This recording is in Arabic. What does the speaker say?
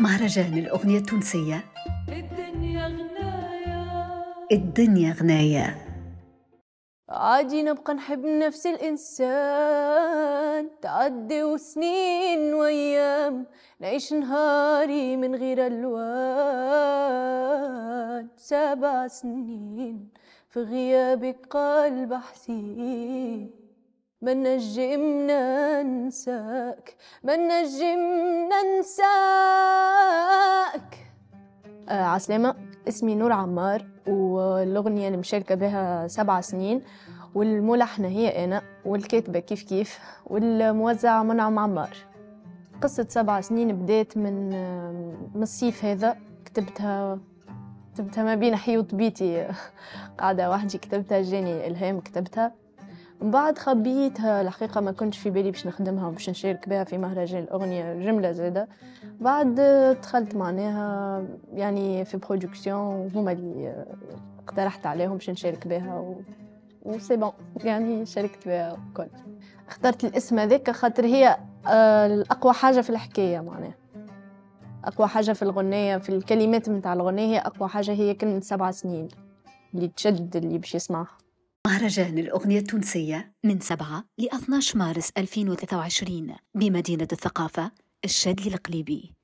مهرجان الأغنية التونسية الدنيا غنايا الدنيا غناية. عادي نبقى نحب نفس الإنسان، تعدي وسنين وأيام، نعيش نهاري من غير ألوان. 7 سنين في غيابك قلب حزين، ما نجمنا ننساك، ما نجمنا ننساك. عسلامة، اسمي نور عمار، والأغنية اللي مشاركة بها 7 سنين، والملحنة هي أنا، والكاتبة كيف والموزع منعم عمار. قصة 7 سنين بدأت من الصيف هذا، كتبتها ما بين حيوط بيتي قاعدة وحدي، كتبتها جاني إلهام كتبتها، من بعد خبيتها. الحقيقة ما كنتش في بالي باش نخدمها وباش نشارك بها في مهرجان الأغنية جملة زادة. بعد دخلت معناها يعني في برودكسيون، وهما اللي اقترحت عليهم باش نشارك بها وسي بون، يعني شاركت بها وكل. اخترت الاسم هذاك خاطر هي الأقوى حاجة في الحكاية، معناها أقوى حاجة في الغنية، في الكلمات متاع الغنية، هي أقوى حاجة هي كلمة 7 سنين اللي تشد اللي باش يسمعها. مهرجان الأغنية التونسية من 7 ل 12 مارس 2023 بمدينة الثقافة الشادي القليبي.